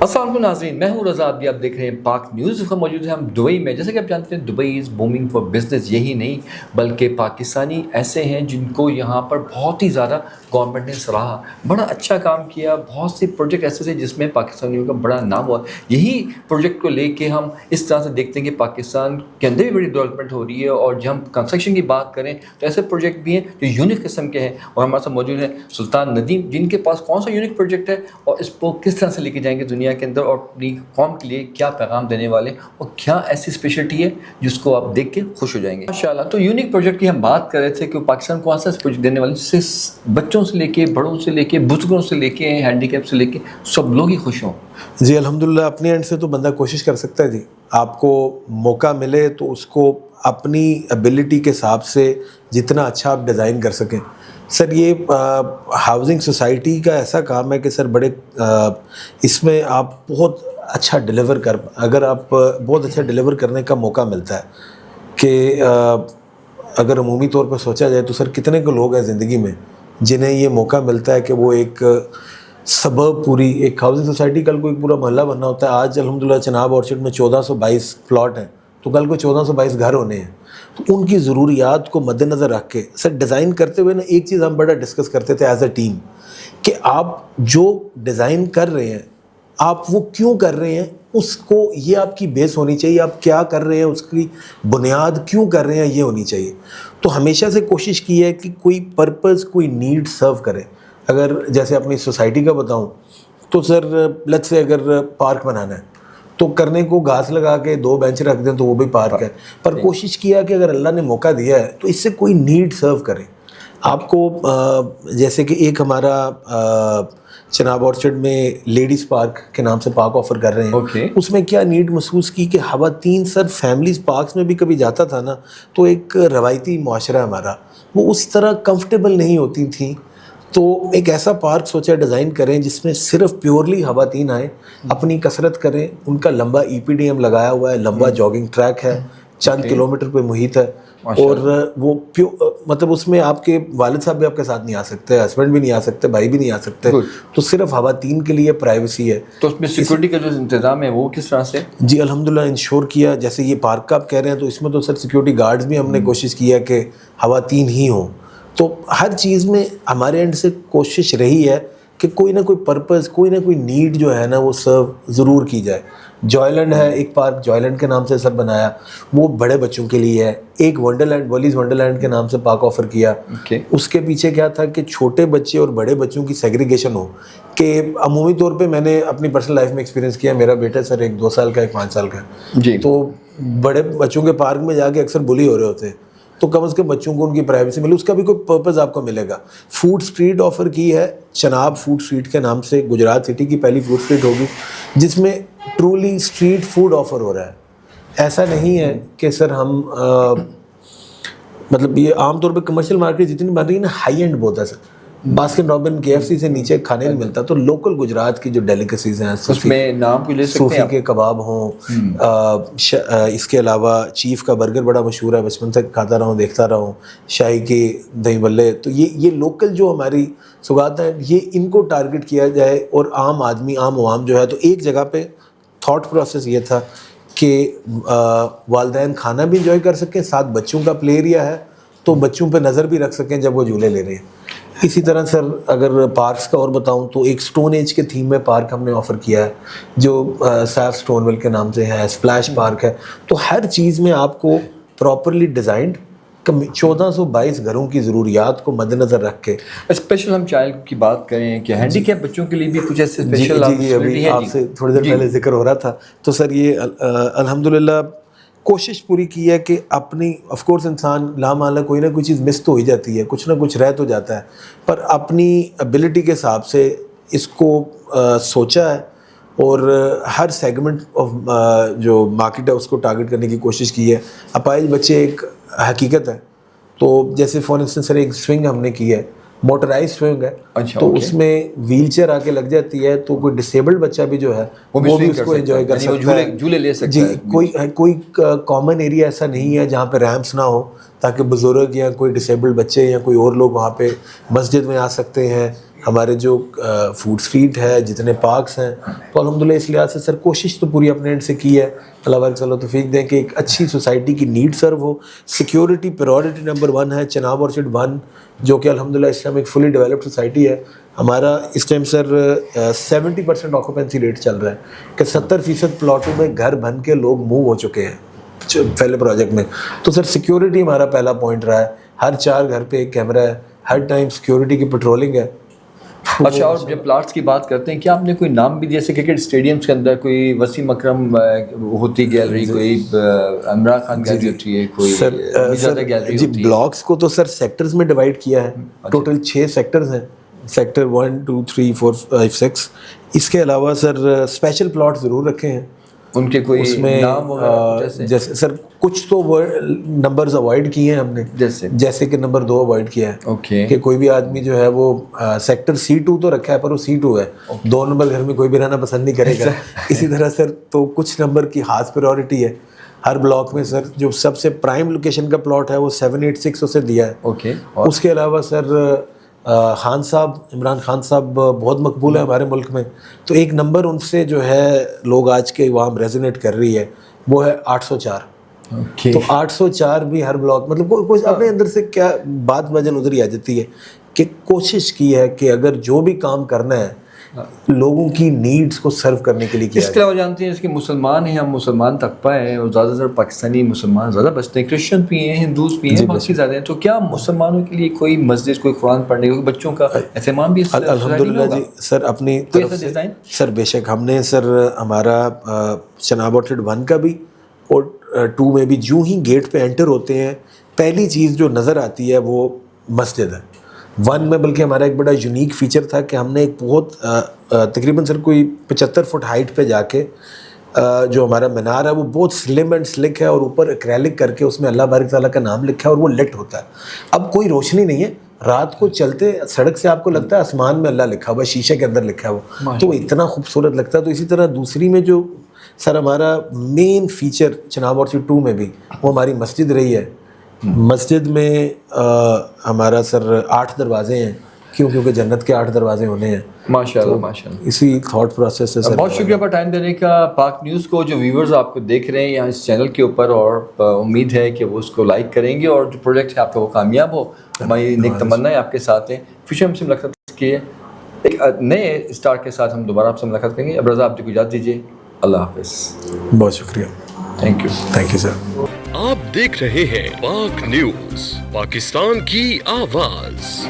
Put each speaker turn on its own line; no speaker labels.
السلام علیکم ناظرین، میں ہوں رضا عابدی، آپ دیکھ رہے ہیں پاک نیوز۔ اس وقت موجود ہیں ہم دبئی میں۔ جیسے کہ آپ جانتے ہیں Dubai is booming for business, یہی نہیں بلکہ پاکستانی ایسے ہیں جن کو یہاں پر بہت ہی زیادہ گورنمنٹ نے سراہا، بڑا اچھا کام کیا، بہت سی پروجیکٹ ایسے تھے جس میں پاکستانیوں کا بڑا نام ہوا۔ یہی پروجیکٹ کو لے کے ہم اس طرح سے دیکھتے ہیں کہ پاکستان کے اندر بھی بڑی ڈیولپمنٹ ہو رہی ہے، اور جب ہم کنسٹرکشن کی بات کریں تو ایسے پروجیکٹ بھی ہیں جو یونیک قسم کے ہیں، اور ہمارے ساتھ موجود ہیں سلطان ندیم، جن کے پاس کون سا یونیک پروجیکٹ ہے اور اس کو کس طرح سے لے کے جائیں گے دنیا کے اندر، اور اپنی قوم کے لیے کیا پیغام دینے والے، اور کیا ایسی اسپیشلٹی ہے جس کو آپ دیکھ کے خوش ہو جائیں گے ماشاءاللہ۔ تو یونیک پروجیکٹ کی ہم بات کر رہے تھے کہ پاکستان کو ایسا پروجیکٹ دینے والے جس سے بچوں سے لے کے بڑوں سے لے کے بزرگوں سے لے کے ہینڈی کیپ سے لے کے سب لوگ ہی خوش ہوں۔
جی الحمدللہ، اپنے اینڈ سے تو بندہ کوشش کر سکتا ہے جی، آپ کو موقع ملے تو اس کو اپنی ایبلٹی کے حساب سے جتنا اچھا آپ ڈیزائن کر سکیں۔ سر یہ ہاؤسنگ سوسائٹی کا ایسا کام ہے کہ سر بڑے اس میں آپ بہت اچھا اگر آپ بہت اچھا ڈیلیور کرنے کا موقع ملتا ہے کہ اگر عمومی طور پر سوچا جائے تو سر کتنے کو لوگ ہیں زندگی میں جنہیں یہ موقع ملتا ہے کہ وہ ایک سبب پوری ایک ہاؤسنگ سوسائٹی، کل کو ایک پورا محلہ بننا ہوتا ہے۔ آج الحمدللہ چناب اورچرڈ میں 1422 پلاٹ ہیں، تو کل کو 1422 گھر ہونے ہیں، تو ان کی ضروریات کو مد نظر رکھ کے سر ڈیزائن کرتے ہوئے نا ایک چیز ہم بڑا ڈسکس کرتے تھے ایز اے ٹیم کہ آپ جو ڈیزائن کر رہے ہیں آپ وہ کیوں کر رہے ہیں، اس کو یہ آپ کی بیس ہونی چاہیے، آپ کیا کر رہے ہیں اس کی بنیاد کیوں کر رہے ہیں یہ ہونی چاہیے۔ تو ہمیشہ سے کوشش کی ہے کہ کوئی پرپز کوئی نیڈ سرو کرے۔ اگر جیسے اپنی سوسائٹی کا بتاؤں تو سر لت سے اگر پارک بنانا ہے تو کرنے کو گھاس لگا کے 2 بینچ رکھ دیں تو وہ بھی پارک ہے، پر کوشش کیا کہ اگر اللہ نے موقع دیا ہے تو اس سے کوئی نیڈ سرو کرے۔ آپ کو جیسے کہ ایک ہمارا چناب اورچرڈ میں لیڈیز پارک کے نام سے پارک آفر کر رہے ہیں، اس میں کیا نیڈ محسوس کی کہ خواتین سر فیملیز پارکس میں بھی کبھی جاتا تھا نا تو ایک روایتی معاشرہ ہمارا وہ اس طرح کمفرٹیبل نہیں ہوتی تھیں، تو ایک ایسا پارک سوچا ڈیزائن کریں جس میں صرف پیورلی خواتین آئیں، اپنی کسرت کریں۔ ان کا لمبا ای پی ڈی ایم لگایا ہوا ہے، لمبا جاگنگ ٹریک ہے، چند کلومیٹر پہ محیط ہے، اور وہ مطلب اس میں آپ کے والد صاحب بھی آپ کے ساتھ نہیں آ سکتے، ہسبینڈ بھی نہیں آ سکتے، بھائی بھی نہیں آ سکتے، تو صرف خواتین کے لیے پرائیویسی ہے۔
تو اس میں سیکورٹی کا جو انتظام ہے وہ کس طرح سے؟
جی الحمدللہ انشور کیا، جیسے یہ پارک کا آپ کہہ رہے ہیں تو اس میں تو سر سیکورٹی گارڈز بھی ہم نے کوشش کی ہے کہ خواتین ہی ہوں۔ تو ہر چیز میں ہمارے اینڈ سے کوشش رہی ہے کہ کوئی نہ کوئی پرپز کوئی نہ کوئی نیڈ جو ہے نا وہ سرو ضرور کی جائے۔ جوائلینڈ ہے ایک پارک، جوائلینڈ کے نام سے سر بنایا، وہ بڑے بچوں کے لیے ہے۔ ایک ونڈرلینڈ ولیز ونڈرلینڈ کے نام سے پارک آفر کیا، اس کے پیچھے کیا تھا کہ چھوٹے بچے اور بڑے بچوں کی سیگریگیشن ہو، کہ عمومی طور پہ میں نے اپنی پرسنل لائف میں ایکسپیرینس کیا، میرا بیٹا سر ایک 2 سال کا ایک 5 سال کا ہے، تو بڑے بچوں کے پارک میں جا کے اکثر بلی ہو رہے ہوتے ہیں، تو کم از کم بچوں کو ان کی پرائیویسی ملے، اس کا بھی کوئی پرپز آپ کو ملے گا۔ فوڈ اسٹریٹ آفر کی ہے چناب فوڈ اسٹریٹ کے نام سے، گجرات سٹی کی پہلی فوڈ اسٹریٹ ہوگی جس میں ٹرولی اسٹریٹ فوڈ آفر ہو رہا ہے۔ ایسا نہیں ہے کہ سر ہم مطلب یہ عام طور پہ کمرشل مارکیٹ جتنی بن رہی ہے نا ہائی اینڈ بہت ہے سر، باسکن رابن KFC سے نیچے کھانے نہیں ملتا، تو لوکل گجرات کی جو ڈیلیکیسیز ہیں
اس میں نام کو لے سکتے ہیں،
صوفی کے کباب ہوں، اس کے علاوہ چیف کا برگر بڑا مشہور ہے، بچپن سے کھاتا رہا ہوں دیکھتا رہا ہوں، شاہی کے دہی بلے، تو یہ لوکل جو ہماری سوغات ہیں یہ ان کو ٹارگٹ کیا جائے، اور عام آدمی عام عوام جو ہے، تو ایک جگہ پہ تھاٹ پروسیس یہ تھا کہ والدین کھانا بھی انجوائے کر سکیں، ساتھ بچوں کا پلے ایریا ہے تو بچوں پہ نظر بھی رکھ سکیں جب وہ جھولے لے رہے ہیں۔ اسی طرح سر اگر پارکس کا اور بتاؤں تو ایک سٹون ایج کے تھیم میں پارک ہم نے آفر کیا ہے جو سیف سٹون ویل کے نام سے ہے، سپلیش پارک ہے۔ تو ہر چیز میں آپ کو پراپرلی ڈیزائنڈ 1422 گھروں کی ضروریات کو مد نظر رکھ کے
اسپیشل ہم چائلڈ کی بات کریں کہ ہینڈی کیپ بچوں کے لیے بھی کچھ ایسے اسپیشل
ابھی آپ سے تھوڑی دیر پہلے ذکر ہو رہا تھا، تو سر یہ الحمدللہ کوشش پوری کی ہے کہ اپنی آف کورس انسان لامحالہ کوئی نہ کوئی چیز مس تو ہو ہی جاتی ہے، کچھ نہ کچھ رہ تو جاتا ہے، پر اپنی ایبلٹی کے حساب سے اس کو سوچا ہے، اور ہر سیگمنٹ آف جو مارکیٹ ہے اس کو ٹارگٹ کرنے کی کوشش کی ہے۔ اپائج بچے ایک حقیقت ہے، تو جیسے فار انسٹنس سر ایک سوئنگ ہم نے کی ہے، موٹرائز سوئنگ ہے، تو اس میں ویل چیئر آ کے لگ جاتی ہے، تو کوئی ڈسیبلڈ بچہ بھی جو ہے وہ بھی اس کو انجوائے کر سکتا ہے،
جھولے لے سکتا ہے۔
جی کوئی کامن ایریا ایسا نہیں ہے جہاں پہ ریمپس نہ ہو، تاکہ بزرگ یا کوئی ڈسیبلڈ بچے یا کوئی اور لوگ وہاں پہ مسجد میں آ سکتے ہیں، ہمارے جو فوڈ اسٹریٹ ہے, جتنے پارکس ہیں, تو الحمدللہ اس لحاظ سے سر کوشش تو پوری اپنے اینڈ سے کی ہے. اللہ بارک صلی اللہ توفیق دیں کہ ایک اچھی سوسائٹی کی نیڈ سرو ہو. سیکیورٹی پریورٹی نمبر 1 ہے. چناب آرچڈ 1 جو کہ الحمدللہ اس ٹائم ایک فلی ڈیولپڈ سوسائٹی ہے. ہمارا اس ٹائم سر 70% آکوپینسی ریٹ چل رہا ہے کہ 70% پلاٹوں میں گھر بن کے لوگ موو ہو چکے ہیں پہلے پروجیکٹ میں. تو سر سیکیورٹی ہمارا پہلا پوائنٹ رہا ہے. ہر 4 گھر پہ ایک کیمرہ ہے, ہر ٹائم سیکیورٹی کی پیٹرولنگ ہے.
اچھا, اور جب پلاٹس کی بات کرتے ہیں, کیا آپ نے کوئی نام بھی, جیسے کرکٹ اسٹیڈیمس کے اندر کوئی وسیم اکرم ہوتی گیلری, کوئی عمران خان گیلری ہوتی ہے, کوئی گیلری
جی,
ہوتی ہے؟
بلاکس کو تو سر سیکٹرز میں ڈیوائڈ کیا ہے. ٹوٹل 6 سیکٹرز ہیں, سیکٹر 1 2 3 4 5 6. اس کے علاوہ سر اسپیشل پلاٹ ضرور رکھے ہیں.
ان کے کوئی
اس میں
نام
جیسے سر کچھ تو نمبرز اوائڈ کیے ہیں ہم نے, جیسے کہ نمبر 2 اوائڈ کیا ہے کہ کوئی بھی آدمی جو ہے وہ سیکٹر C2 تو رکھا ہے پر وہ C2 ہے, 2 نمبر گھر میں کوئی بھی رہنا پسند نہیں کرے گا. اسی طرح سر تو کچھ نمبر کی خاص پریورٹی ہے ہر بلاک میں. سر جو سب سے پرائم لوکیشن کا پلاٹ ہے وہ 786 اسے دیا ہے. اس کے علاوہ سر خان صاحب, عمران خان صاحب بہت مقبول ہے ہمارے ملک میں, تو ایک نمبر ان سے جو ہے لوگ آج کے عوام ریزونیٹ کر رہی ہے, وہ ہے 804. تو 804 بھی ہر بلاک, مطلب کوئی اپنے اندر سے کیا بات وجہ ادھر ہی آ جاتی ہے کہ کوشش کی ہے کہ اگر جو بھی کام کرنا ہے لوگوں کی نیڈز کو سرو کرنے کے لیے کیا.
اس کے علاوہ جانتے ہیں اس کے مسلمان ہیں, ہم مسلمان طبقہ ہیں اور زیادہ تر پاکستانی مسلمان زیادہ بچتے ہیں, کرسچن بھی ہیں, ہندوز بھی ہیں, باقی زیادہ ہیں. تو کیا مسلمانوں کے لیے کوئی مسجد, کوئی قرآن پڑھنے, کوئی بچوں کا اہتمام بھی
الحمدللہ جی سر اپنی طرف سے سر بے شک ہم نے سر ہمارا چناب آرچڈ 1 کا بھی اور 2 میں بھی جو ہی گیٹ پہ انٹر ہوتے ہیں پہلی چیز جو نظر آتی ہے وہ مسجد ہے. 1 میں بلکہ ہمارا ایک بڑا یونیک فیچر تھا کہ ہم نے ایک بہت تقریباً سر کوئی 75 فٹ ہائٹ پہ جا کے جو ہمارا مینار ہے وہ بہت سلم اینڈ سلک ہے, اور اوپر ایکریلک کر کے اس میں اللہ بارک تعالیٰ کا نام لکھا ہے اور وہ لٹ ہوتا ہے. اب کوئی روشنی نہیں ہے, رات کو چلتے سڑک سے آپ کو لگتا ہے آسمان میں اللہ لکھا ہوا ہے, شیشے کے اندر لکھا ہے وہ, تو وہ اتنا خوبصورت لگتا ہے. تو اسی طرح دوسری میں جو سر ہمارا مین فیچر چناب آرچڈ 2 میں بھی وہ ہماری مسجد رہی ہے. مسجد میں ہمارا سر 8 دروازے ہیں, کیونکہ جنت کے 8 دروازے ہونے ہیں.
ماشاءاللہ ماشاءاللہ,
اسی تھاٹ پروسیس سے سر.
بہت شکریہ پر ٹائم دینے کا. پاک نیوز کو جو ویورز آپ کو دیکھ رہے ہیں یہاں اس چینل کے اوپر, اور امید ہے کہ وہ اس کو لائک کریں گے اور جو پروجیکٹ ہے آپ کا وہ کامیاب ہو. ہماری نیک تمنا ہے آپ کے ساتھ ہیں. فیوچر ہم سے ملاقات کی ہے ایک نئے اسٹار کے ساتھ, ہم دوبارہ آپ سے ملاقات کریں گے. اب رضا آپ کو اجازت دیجیے. اللہ حافظ.
بہت شکریہ.
Thank you
sir.
آپ دیکھ رہے ہیں پاک نیوز, پاکستان کی آواز.